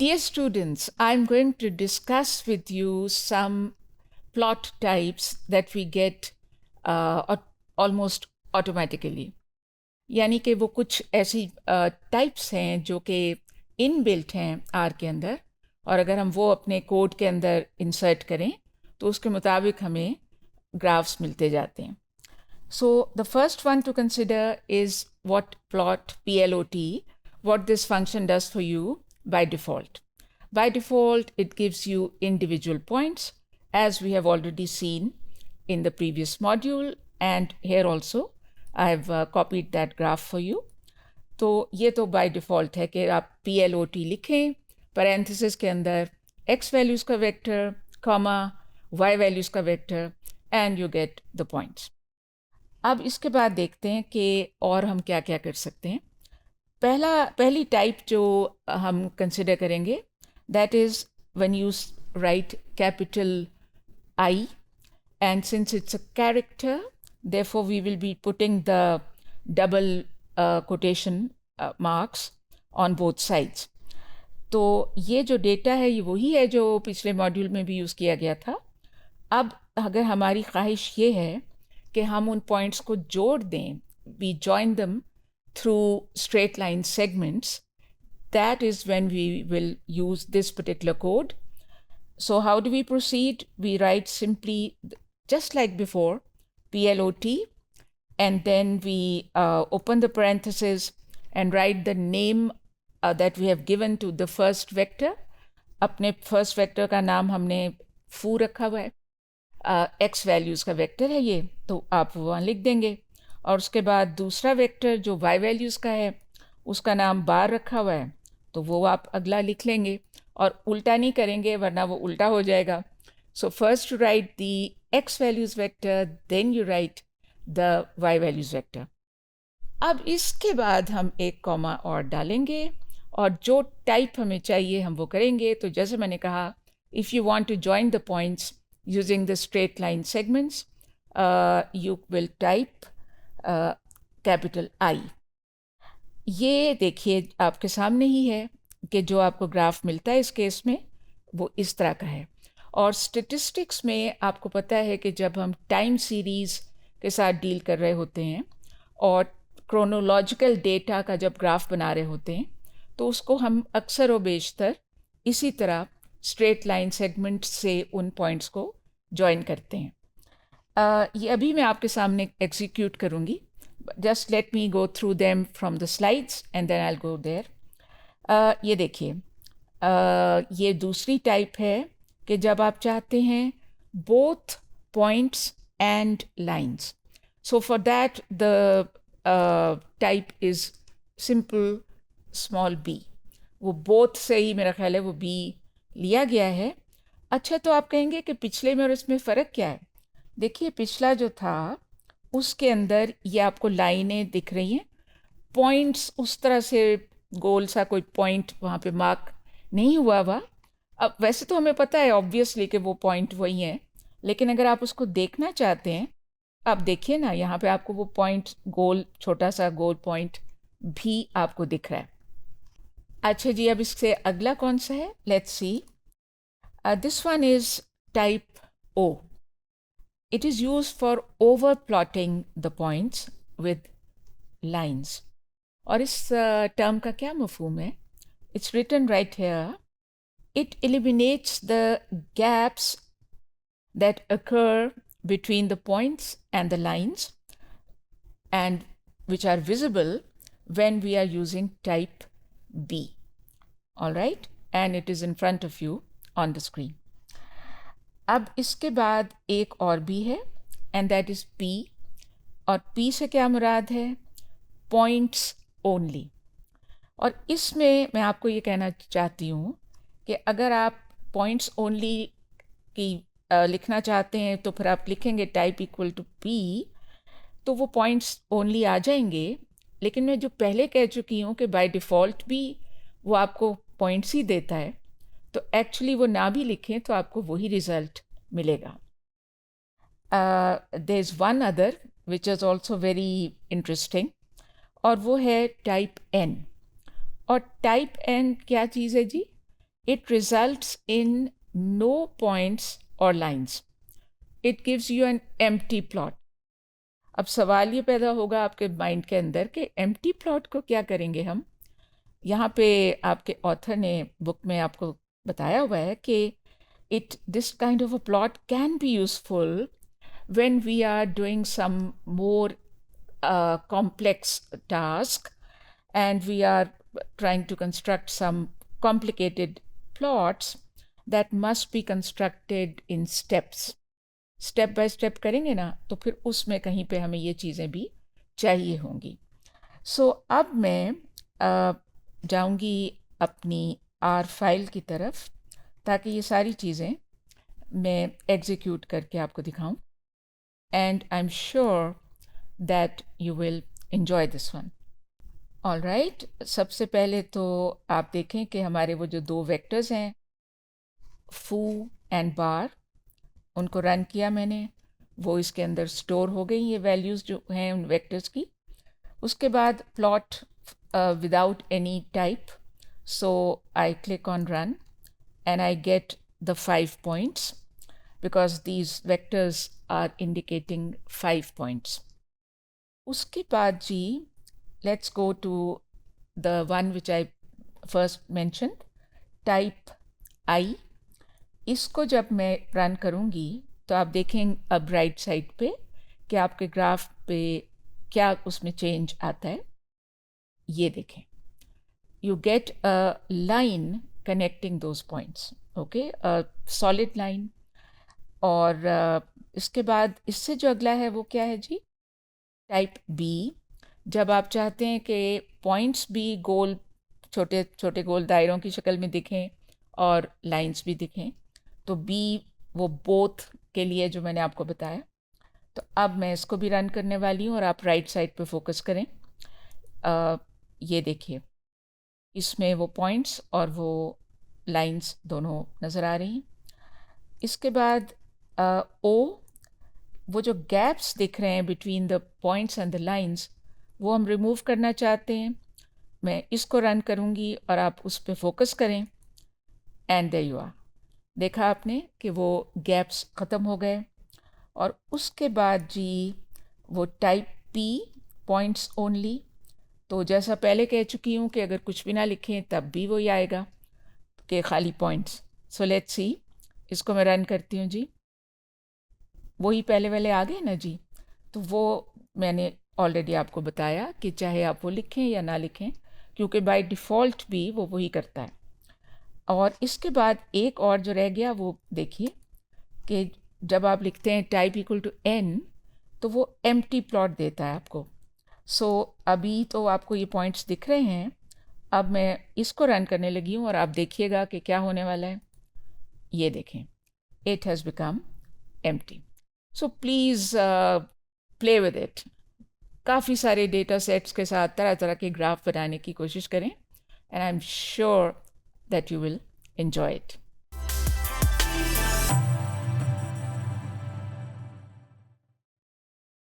Dear students, I'm going to discuss with you some plot types that we get almost automatically. यानी कि वो कुछ ऐसी types हैं जो कि इनबिल्ट हैं आर के अंदर, और अगर हम वो अपने कोड के अंदर इंसर्ट करें तो उसके मुताबिक हमें ग्राफ्स मिलते जाते हैं. So the first one to consider is what plot, PLOT, what this function does for you by default. By default, it gives you individual points, as we have already seen in the previous module, and here also I have copied that graph for you. तो ये तो by default है कि आप PLOT लिखें, parenthesis के अंदर x values का vector, comma, y values का vector, and you get the points. अब इसके बाद देखते हैं कि और हम क्या क्या कर सकते हैं. पहली टाइप जो हम कंसिडर करेंगे, that is when you right capital I, and since it's a character, therefore we will be putting the double quotation marks on both sides. तो ये जो डेटा है ये वही है जो पिछले मॉड्यूल में भी यूज़ किया गया था. अब अगर हमारी ख्वाहिश ये है कि हम उन पॉइंट्स को जोड़ दें, we join them through straight line segments, that is when we will use this particular code. So how do we proceed? We write simply, just like before, PLOT, and then we open the parentheses and write the name that we have given to the first vector. अपने first vector का नाम हमने foo रखा हुआ है. x values का vector है ये, तो आप वहाँ लिख देंगे. और उसके बाद दूसरा वेक्टर जो y वैल्यूज़ का है उसका नाम बार रखा हुआ है, तो वो आप अगला लिख लेंगे. और उल्टा नहीं करेंगे वरना वो उल्टा हो जाएगा. So first you write the x values vector, then you write the y values vector. अब इसके बाद हम एक कॉमा और डालेंगे और जो टाइप हमें चाहिए हम वो करेंगे. तो जैसे मैंने कहा, if you want to join the points using the straight line segments, you will type capital I. ये देखिए आपके सामने ही है कि जो आपको ग्राफ मिलता है इस केस में वो इस तरह का है. और स्टेटिस्टिक्स में आपको पता है कि जब हम टाइम सीरीज़ के साथ डील कर रहे होते हैं और क्रोनोलॉजिकल डेटा का जब ग्राफ बना रहे होते हैं तो उसको हम अक्सर व बेशतर इसी तरह स्ट्रेट लाइन सेगमेंट से उन पॉइंट्स को जॉइन करते हैं. ये अभी मैं आपके सामने एग्जीक्यूट करूँगी. Just let me go through them from the slides and then I will go there. ये देखिए, ये दूसरी टाइप है कि जब आप चाहते हैं both points and lines. So for that the type is simple small b. वो बोथ से ही मेरा ख्याल है वो b लिया गया है. अच्छा, तो आप कहेंगे कि पिछले में और इसमें फ़र्क क्या है. देखिए, पिछला जो था उसके अंदर ये आपको लाइनें दिख रही हैं, पॉइंट्स उस तरह से गोल सा कोई पॉइंट वहाँ पे मार्क नहीं हुआ हुआ. अब वैसे तो हमें पता है ऑब्वियसली कि वो पॉइंट वही हैं, लेकिन अगर आप उसको देखना चाहते हैं, आप देखिए ना, यहाँ पे आपको वो पॉइंट गोल, छोटा सा गोल पॉइंट भी आपको दिख रहा है. अच्छा जी, अब इससे अगला कौन सा है, let's see. This one is type O. It is used for over plotting the points with lines. और इस टर्म का क्या मफहूम है? It's written right here. It eliminates the gaps that occur between the points and the lines and which are visible when we are using type B. All right? And it is in front of you on the screen. अब इसके बाद एक और भी है and that is P. और P से क्या मुराद है? Points only. और इसमें मैं आपको ये कहना चाहती हूँ कि अगर आप points only की लिखना चाहते हैं तो फिर आप लिखेंगे type equal to P, तो वो points only आ जाएंगे. लेकिन मैं जो पहले कह चुकी हूँ कि by default भी वो आपको points ही देता है, तो एक्चुअली वो ना भी लिखें तो आपको वही रिज़ल्ट मिलेगा. There is one other which is also very interesting, और वो है टाइप N. और टाइप N क्या चीज़ है जी? it results in no points or lines. It gives you an empty plot. अब सवाल ये पैदा होगा आपके माइंड के अंदर कि एम्प्टी प्लॉट को क्या करेंगे हम। यहाँ पे आपके ऑथर ने बुक में आपको बताया हुआ है कि this kind of a plot can be useful when we are doing some more complex task and we are trying to construct some complicated plots that must be constructed in steps. Step by step करेंगे ना तो फिर उसमें कहीं पे हमें ये चीज़ें भी चाहिए होंगी। सो अब मैं जाऊंगी अपनी आर फाइल की तरफ ताकि ये सारी चीज़ें मैं एग्जीक्यूट करके आपको दिखाऊं, and I am sure that you will enjoy this one. All right, सबसे पहले तो आप देखें कि हमारे वो जो दो वेक्टर्स हैं फू एंड बार, उनको रन किया मैंने, वो इसके अंदर स्टोर हो गई ये वैल्यूज़ जो हैं उन वेक्टर्स की। उसके बाद plot without any type, so I click on run and I get the 5 points because these vectors are indicating 5 points. उसके बाद जी let's go to the one which I first mentioned, type I. इसको जब मैं run करूँगी तो आप देखें अब राइट साइड पे कि आपके ग्राफ पे क्या उसमें चेंज आता है। ये देखें, you get a line connecting those points, okay, a solid line. और इसके बाद इससे जो अगला है वो क्या है जी, टाइप बी। जब आप चाहते हैं कि पॉइंट्स भी गोल, छोटे छोटे गोल दायरों की शक्ल में दिखें और लाइंस भी दिखें, तो बी वो बोथ के लिए जो मैंने आपको बताया। तो अब मैं इसको भी रन करने वाली हूँ और आप राइट साइड पे फोकस करें। ये देखिए, इसमें वो पॉइंट्स और वो लाइंस दोनों नज़र आ रही हैं। इसके बाद ओ, वो जो गैप्स दिख रहे हैं between the points and the lines, वो हम रिमूव करना चाहते हैं। मैं इसको रन करूँगी और आप उस पर फोकस करें, एंड देयर यू आर। देखा आपने कि वो गैप्स ख़त्म हो गए। और उसके बाद जी वो टाइप पी, पॉइंट्स ओनली, तो जैसा पहले कह चुकी हूँ कि अगर कुछ भी ना लिखें तब भी वही आएगा कि खाली पॉइंट्स। सो लेट्स सी, इसको मैं रन करती हूँ जी, वही पहले वाले आ गए ना जी। तो वो मैंने ऑलरेडी आपको बताया कि चाहे आप वो लिखें या ना लिखें, क्योंकि बाय डिफ़ॉल्ट भी वो वही करता है। और इसके बाद एक और जो रह गया वो देखिए कि जब आप लिखते हैं टाइप इक्वल टू एन तो वो एम्प्टी प्लॉट देता है आपको। सो अभी तो आपको ये पॉइंट्स दिख रहे हैं, अब मैं इसको रन करने लगी हूँ और आप देखिएगा कि क्या होने वाला है। ये देखें, it has become empty. So please play with it. काफ़ी सारे डेटा सेट्स के साथ तरह तरह के ग्राफ बनाने की कोशिश करें, and I am sure that you will enjoy it.